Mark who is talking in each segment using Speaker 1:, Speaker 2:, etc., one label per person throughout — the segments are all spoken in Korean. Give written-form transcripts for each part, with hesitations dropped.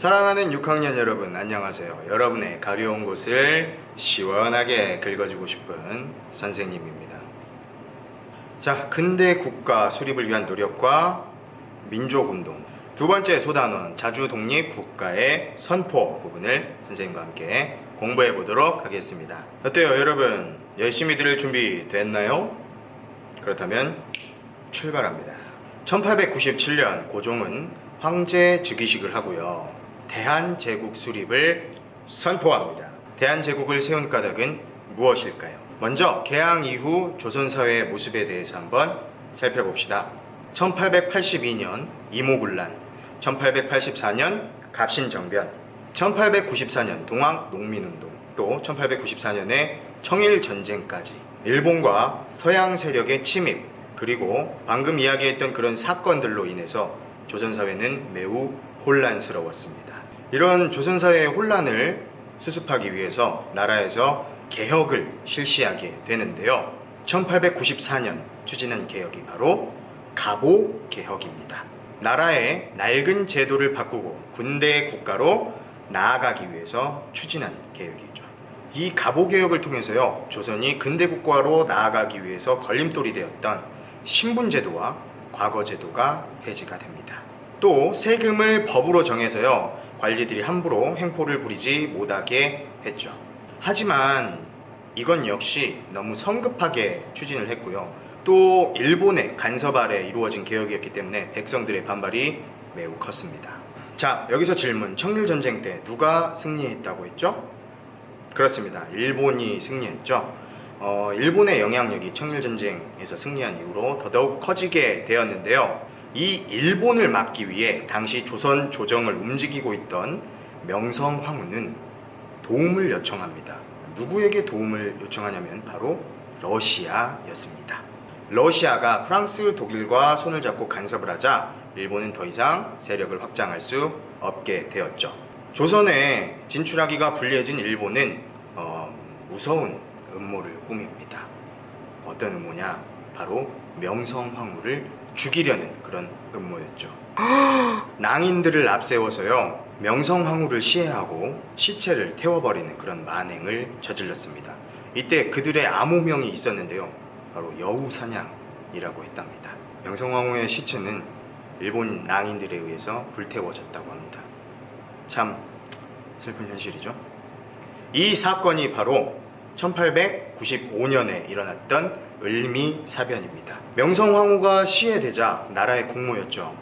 Speaker 1: 사랑하는 6학년 여러분, 안녕하세요. 여러분의 가벼운 곳을 시원하게 긁어주고 싶은 선생님입니다. 자, 근대 국가 수립을 위한 노력과 민족운동, 두 번째 소단원 자주독립 국가의 선포 부분을 선생님과 함께 공부해 보도록 하겠습니다. 어때요, 여러분? 열심히 들을 준비 됐나요? 그렇다면 출발합니다. 1897년 고종은 황제 즉위식을 하고요, 대한제국 수립을 선포합니다. 대한제국을 세운 까닭은 무엇일까요? 먼저 개항 이후 조선사회의 모습에 대해서 한번 살펴봅시다. 1882년 이모군란, 1884년 갑신정변, 1894년 동학농민운동, 또 1894년에 청일전쟁까지 일본과 서양 세력의 침입, 그리고 방금 이야기했던 그런 사건들로 인해서 조선사회는 매우 혼란스러웠습니다. 이런 조선사회의 혼란을 수습하기 위해서 나라에서 개혁을 실시하게 되는데요, 1894년 추진한 개혁이 바로 갑오개혁입니다. 나라의 낡은 제도를 바꾸고 군대 국가로 나아가기 위해서 추진한 개혁이죠. 이 갑오개혁을 통해서요, 조선이 근대 국가로 나아가기 위해서 걸림돌이 되었던 신분제도와 과거제도가 해지가 됩니다. 또 세금을 법으로 정해서요, 관리들이 함부로 횡포를 부리지 못하게 했죠. 하지만 이건 역시 너무 성급하게 추진을 했고요, 또 일본의 간섭 아래 이루어진 개혁이었기 때문에 백성들의 반발이 매우 컸습니다. 자, 여기서 질문. 청일전쟁 때 누가 승리했다고 했죠? 그렇습니다. 일본이 승리했죠. 일본의 영향력이 청일전쟁에서 승리한 이후로 더더욱 커지게 되었는데요, 이 일본을 막기 위해 당시 조선 조정을 움직이고 있던 명성황후는 도움을 요청합니다. 누구에게 도움을 요청하냐면 바로 러시아였습니다. 러시아가 프랑스, 독일과 손을 잡고 간섭을 하자 일본은 더 이상 세력을 확장할 수 없게 되었죠. 조선에 진출하기가 불리해진 일본은 무서운 음모를 꾸밉니다. 어떤 음모냐? 바로 명성황후를 죽이려는 그런 음모였죠. 낭인들을 앞세워서요, 명성황후를 시해하고 시체를 태워버리는 그런 만행을 저질렀습니다. 이때 그들의 암호명이 있었는데요, 바로 여우사냥이라고 했답니다. 명성황후의 시체는 일본 낭인들에 의해서 불태워졌다고 합니다. 참 슬픈 현실이죠. 이 사건이 바로 1895년에 일어났던 을미사변입니다. 명성황후가 시해되자 나라의 공모였죠.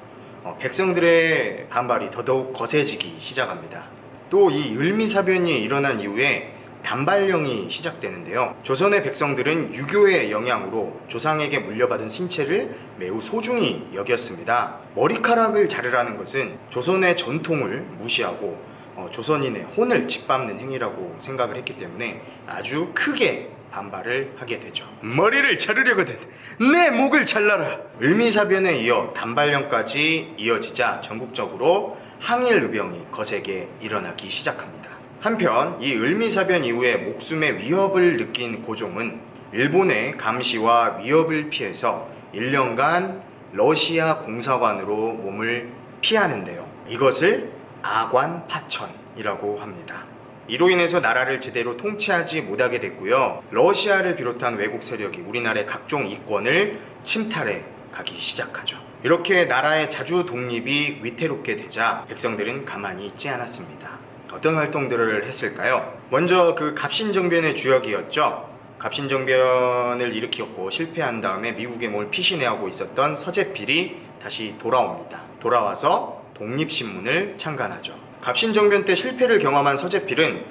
Speaker 1: 백성들의 반발이 더더욱 거세지기 시작합니다. 또 이 을미사변이 일어난 이후에 단발령이 시작되는데요, 조선의 백성들은 유교의 영향으로 조상에게 물려받은 신체를 매우 소중히 여겼습니다. 머리카락을 자르라는 것은 조선의 전통을 무시하고 조선인의 혼을 짓밟는 행위라고 생각을 했기 때문에 아주 크게 반발을 하게 되죠. 머리를 자르려거든 내 목을 잘라라. 을미사변에 이어 단발령까지 이어지자 전국적으로 항일의병이 거세게 일어나기 시작합니다. 한편 이 을미사변 이후에 목숨의 위협을 느낀 고종은 일본의 감시와 위협을 피해서 1년간 러시아 공사관으로 몸을 피하는데요, 이것을 아관파천이라고 합니다. 이로 인해서 나라를 제대로 통치하지 못하게 됐고요, 러시아를 비롯한 외국 세력이 우리나라의 각종 이권을 침탈해 가기 시작하죠. 이렇게 나라의 자주 독립이 위태롭게 되자 백성들은 가만히 있지 않았습니다. 어떤 활동들을 했을까요? 먼저 그 갑신정변의 주역이었죠. 갑신정변을 일으켰고 실패한 다음에 미국에 몸을 피신해하고 있었던 서재필이 다시 돌아옵니다. 돌아와서 독립신문을 창간하죠. 갑신정변 때 실패를 경험한 서재필은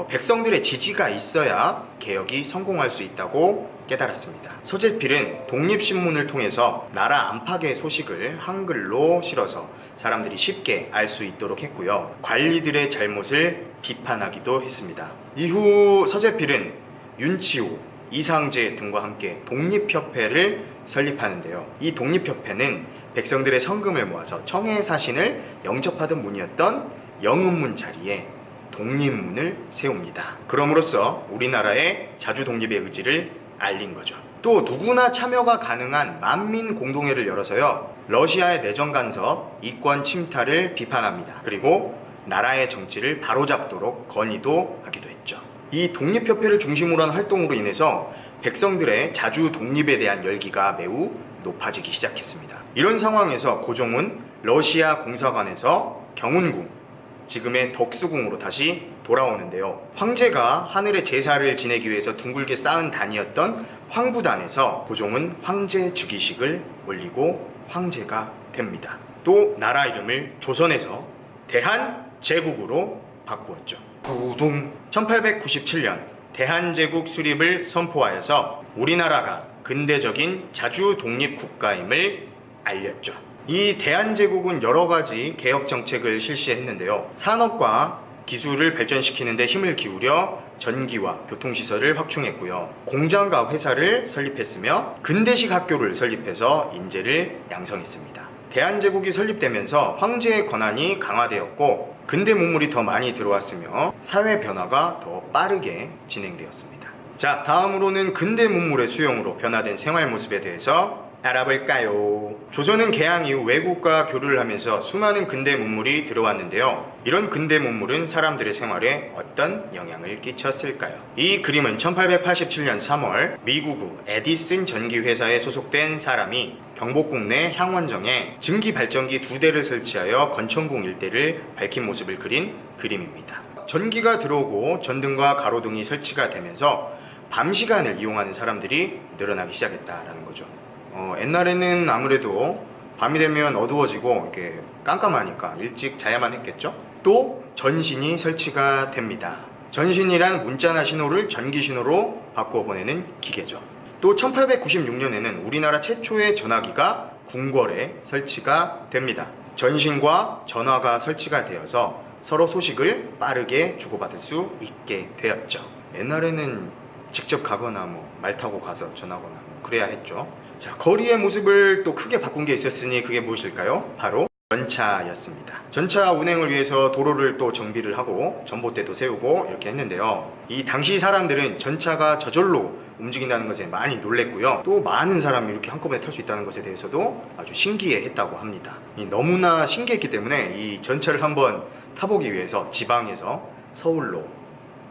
Speaker 1: 백성들의 지지가 있어야 개혁이 성공할 수 있다고 깨달았습니다. 서재필은 독립신문을 통해서 나라 안팎의 소식을 한글로 실어서 사람들이 쉽게 알 수 있도록 했고요, 관리들의 잘못을 비판하기도 했습니다. 이후 서재필은 윤치호, 이상제 등과 함께 독립협회를 설립하는데요, 이 독립협회는 백성들의 성금을 모아서 청해사신을 영접하던 문이었던 영음문 자리에 독립문을 세웁니다. 그럼으로써 우리나라의 자주독립의 의지를 알린 거죠. 또 누구나 참여가 가능한 만민 공동회를 열어서요, 러시아의 내정 간섭, 이권 침탈을 비판합니다. 그리고 나라의 정치를 바로잡도록 건의도 하기도 했죠. 이 독립협회를 중심으로 한 활동으로 인해서 백성들의 자주 독립에 대한 열기가 매우 높아지기 시작했습니다. 이런 상황에서 고종은 러시아 공사관에서 경운궁, 지금의 덕수궁으로 다시 돌아오는데요. 황제가 하늘의 제사를 지내기 위해서 둥글게 쌓은 단이었던 황구단에서 고종은 황제 즉위식을 올리고 황제가 됩니다. 또 나라 이름을 조선에서 대한제국으로 바꾸었죠. 1897년 대한제국 수립을 선포하여서 우리나라가 근대적인 자주 독립 국가임을 알렸죠. 이 대한제국은 여러 가지 개혁 정책을 실시했는데요. 산업과 기술을 발전시키는 데 힘을 기울여 전기와 교통시설을 확충했고요. 공장과 회사를 설립했으며 근대식 학교를 설립해서 인재를 양성했습니다. 대한제국이 설립되면서 황제의 권한이 강화되었고 근대 문물이 더 많이 들어왔으며 사회 변화가 더 빠르게 진행되었습니다. 자, 다음으로는 근대 문물의 수용으로 변화된 생활 모습에 대해서 알아볼까요? 조선은 개항 이후 외국과 교류를 하면서 수많은 근대 문물이 들어왔는데요. 이런 근대 문물은 사람들의 생활에 어떤 영향을 끼쳤을까요? 이 그림은 1887년 3월 미국의 에디슨 전기회사에 소속된 사람이 경복궁 내 향원정에 증기 발전기 2대를 설치하여 건천궁 일대를 밝힌 모습을 그린 그림입니다. 전기가 들어오고 전등과 가로등이 설치가 되면서 밤 시간을 이용하는 사람들이 늘어나기 시작했다라는 거죠. 옛날에는 아무래도 밤이 되면 어두워지고 이렇게 깜깜하니까 일찍 자야만 했겠죠. 또 전신이 설치가 됩니다. 전신이란 문자나 신호를 전기 신호로 바꾸어 보내는 기계죠. 또 1896년에는 우리나라 최초의 전화기가 궁궐에 설치가 됩니다. 전신과 전화가 설치가 되어서 서로 소식을 빠르게 주고받을 수 있게 되었죠. 옛날에는 직접 가거나 말 타고 가서 전하거나 그래야 했죠. 자, 거리의 모습을 또 크게 바꾼 게 있었으니 그게 무엇일까요? 바로 전차였습니다. 전차 운행을 위해서 도로를 또 정비를 하고 전봇대도 세우고 이렇게 했는데요. 이 당시 사람들은 전차가 저절로 움직인다는 것에 많이 놀랬고요. 또 많은 사람이 이렇게 한꺼번에 탈 수 있다는 것에 대해서도 아주 신기해했다고 합니다. 너무나 신기했기 때문에 이 전차를 한번 타보기 위해서 지방에서 서울로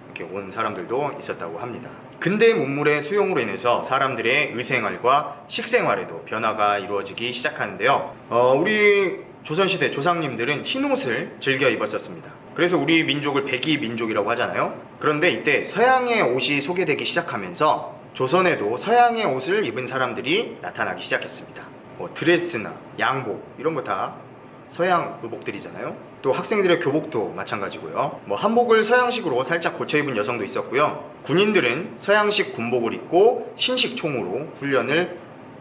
Speaker 1: 이렇게 온 사람들도 있었다고 합니다. 근대 문물의 수용으로 인해서 사람들의 의생활과 식생활에도 변화가 이루어지기 시작하는데요. 우리 조선시대 조상님들은 흰옷을 즐겨 입었었습니다. 그래서 우리 민족을 백이 민족이라고 하잖아요. 그런데 이때 서양의 옷이 소개되기 시작하면서 조선에도 서양의 옷을 입은 사람들이 나타나기 시작했습니다. 드레스나 양복 이런 거 다 서양 의복들이잖아요. 또 학생들의 교복도 마찬가지고요. 한복을 서양식으로 살짝 고쳐 입은 여성도 있었고요. 군인들은 서양식 군복을 입고 신식 총으로 훈련을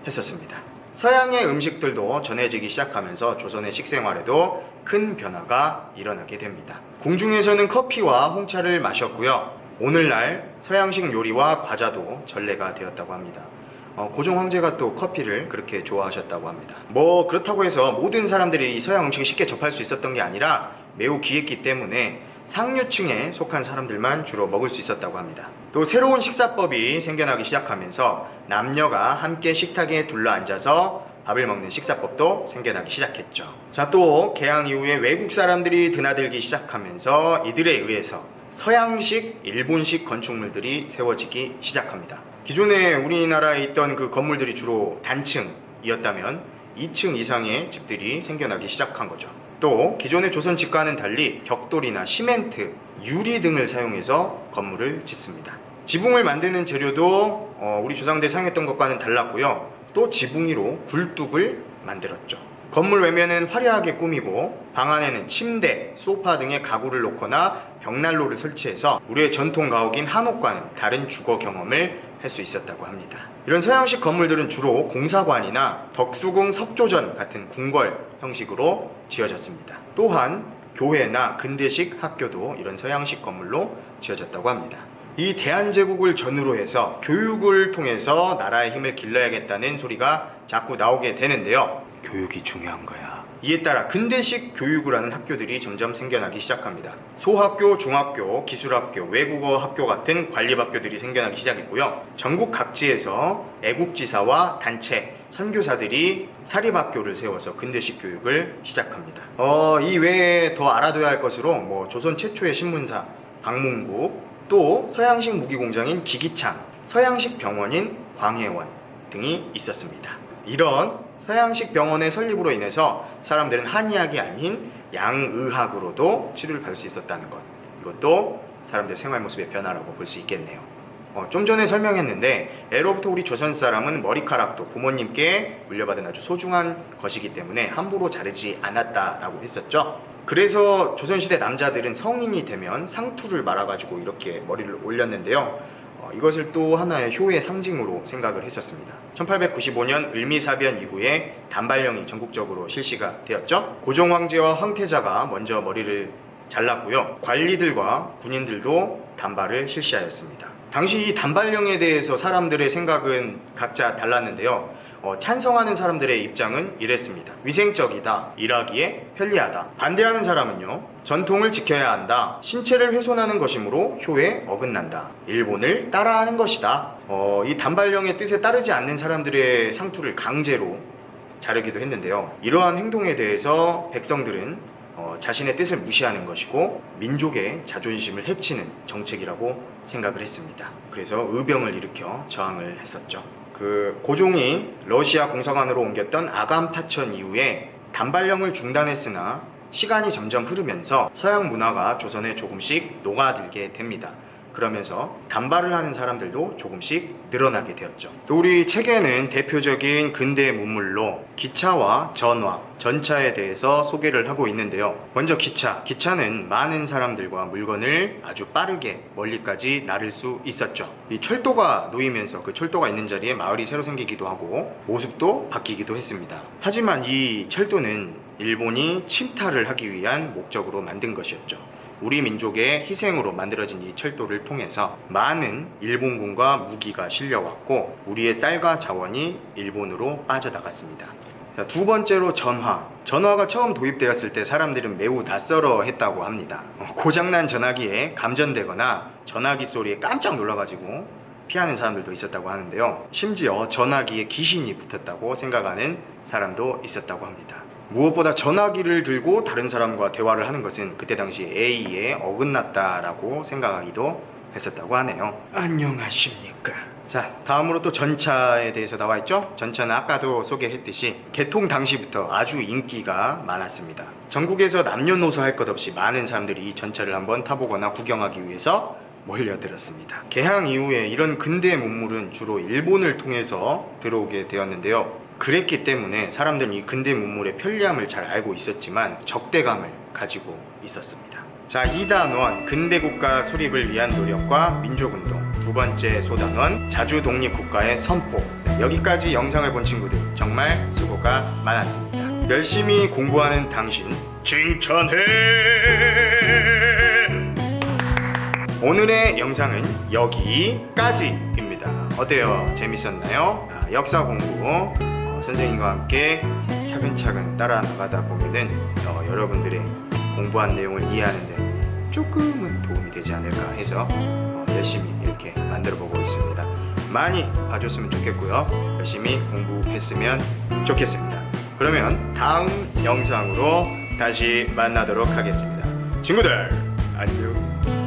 Speaker 1: 했었습니다. 서양의 음식들도 전해지기 시작하면서 조선의 식생활에도 큰 변화가 일어나게 됩니다. 궁중에서는 커피와 홍차를 마셨고요. 오늘날 서양식 요리와 과자도 전래가 되었다고 합니다. 고종 황제가 또 커피를 그렇게 좋아하셨다고 합니다. 그렇다고 해서 모든 사람들이 이 서양 음식을 쉽게 접할 수 있었던 게 아니라 매우 귀했기 때문에 상류층에 속한 사람들만 주로 먹을 수 있었다고 합니다. 또 새로운 식사법이 생겨나기 시작하면서 남녀가 함께 식탁에 둘러앉아서 밥을 먹는 식사법도 생겨나기 시작했죠. 자, 또 개항 이후에 외국 사람들이 드나들기 시작하면서 이들에 의해서 서양식, 일본식 건축물들이 세워지기 시작합니다. 기존에 우리나라에 있던 그 건물들이 주로 단층이었다면 2층 이상의 집들이 생겨나기 시작한 거죠. 또 기존의 조선 집과는 달리 벽돌이나 시멘트, 유리 등을 사용해서 건물을 짓습니다. 지붕을 만드는 재료도 우리 조상들이 사용했던 것과는 달랐고요. 또 지붕위로 굴뚝을 만들었죠. 건물 외면은 화려하게 꾸미고 방 안에는 침대, 소파 등의 가구를 놓거나 벽난로를 설치해서 우리의 전통 가옥인 한옥과는 다른 주거 경험을 할 수 있었다고 합니다. 이런 서양식 건물들은 주로 공사관이나 덕수궁, 석조전 같은 궁궐 형식으로 지어졌습니다. 또한 교회나 근대식 학교도 이런 서양식 건물로 지어졌다고 합니다. 이 대한제국을 전후로 해서 교육을 통해서 나라의 힘을 길러야겠다는 소리가 자꾸 나오게 되는데요. 교육이 중요한 거야. 이에 따라 근대식 교육을 하는 학교들이 점점 생겨나기 시작합니다. 소학교, 중학교, 기술학교, 외국어 학교 같은 관립학교들이 생겨나기 시작했고요. 전국 각지에서 애국지사와 단체, 선교사들이 사립학교를 세워서 근대식 교육을 시작합니다. 이 외에 더 알아둬야 할 것으로 조선 최초의 신문사 박문국, 또 서양식 무기공장인 기기창, 서양식 병원인 광해원 등이 있었습니다. 이런 서양식 병원의 설립으로 인해서 사람들은 한의학이 아닌 양의학으로도 치료를 받을 수 있었다는 것, 이것도 사람들의 생활 모습의 변화라고 볼 수 있겠네요. 좀 전에 설명했는데 예로부터 우리 조선 사람은 머리카락도 부모님께 물려받은 아주 소중한 것이기 때문에 함부로 자르지 않았다라고 했었죠. 그래서 조선시대 남자들은 성인이 되면 상투를 말아가지고 이렇게 머리를 올렸는데요. 이것을 또 하나의 효의 상징으로 생각을 했었습니다. 1895년 을미사변 이후에 단발령이 전국적으로 실시가 되었죠. 고종 황제와 황태자가 먼저 머리를 잘랐고요. 관리들과 군인들도 단발을 실시하였습니다. 당시 이 단발령에 대해서 사람들의 생각은 각자 달랐는데요. 찬성하는 사람들의 입장은 이랬습니다. 위생적이다, 일하기에 편리하다. 반대하는 사람은요, 전통을 지켜야 한다, 신체를 훼손하는 것이므로 효에 어긋난다, 일본을 따라하는 것이다. 이 단발령의 뜻에 따르지 않는 사람들의 상투를 강제로 자르기도 했는데요. 이러한 행동에 대해서 백성들은 자신의 뜻을 무시하는 것이고 민족의 자존심을 해치는 정책이라고 생각을 했습니다. 그래서 의병을 일으켜 저항을 했었죠. 고종이 러시아 공사관으로 옮겼던 아간 파천 이후에 단발령을 중단했으나 시간이 점점 흐르면서 서양 문화가 조선에 조금씩 녹아들게 됩니다. 그러면서 단발을 하는 사람들도 조금씩 늘어나게 되었죠. 또 우리 책에는 대표적인 근대 문물로 기차와 전화, 전차에 대해서 소개를 하고 있는데요. 먼저 기차는 많은 사람들과 물건을 아주 빠르게 멀리까지 나를 수 있었죠. 이 철도가 놓이면서 그 철도가 있는 자리에 마을이 새로 생기기도 하고 모습도 바뀌기도 했습니다. 하지만 이 철도는 일본이 침탈을 하기 위한 목적으로 만든 것이었죠. 우리 민족의 희생으로 만들어진 이 철도를 통해서 많은 일본군과 무기가 실려왔고 우리의 쌀과 자원이 일본으로 빠져나갔습니다. 두 번째로 전화가 처음 도입되었을 때 사람들은 매우 낯설어했다고 합니다. 고장난 전화기에 감전되거나 전화기 소리에 깜짝 놀라가지고 피하는 사람들도 있었다고 하는데요. 심지어 전화기에 귀신이 붙었다고 생각하는 사람도 있었다고 합니다. 무엇보다 전화기를 들고 다른 사람과 대화를 하는 것은 그때 당시 예의에 어긋났다라고 생각하기도 했었다고 하네요. 안녕하십니까. 자, 다음으로 또 전차에 대해서 나와 있죠. 전차는 아까도 소개했듯이 개통 당시부터 아주 인기가 많았습니다. 전국에서 남녀노소 할 것 없이 많은 사람들이 이 전차를 한번 타보거나 구경하기 위해서 몰려들었습니다. 개항 이후에 이런 근대 문물은 주로 일본을 통해서 들어오게 되었는데요. 그랬기 때문에 사람들은 이 근대 문물의 편리함을 잘 알고 있었지만 적대감을 가지고 있었습니다. 자, 2단원 근대국가 수립을 위한 노력과 민족운동, 두 번째 소단원 자주 독립국가의 선포. 여기까지 영상을 본 친구들 정말 수고가 많았습니다. 열심히 공부하는 당신 칭찬해. 오늘의 영상은 여기까지입니다. 어때요? 재밌었나요? 역사 공부 선생님과 함께 차근차근 따라 나가다 보면은 여러분들의 공부한 내용을 이해하는데 조금은 도움이 되지 않을까 해서 열심히 이렇게 만들어 보고 있습니다. 많이 봐줬으면 좋겠고요. 열심히 공부했으면 좋겠습니다. 그러면 다음 영상으로 다시 만나도록 하겠습니다. 친구들 안녕.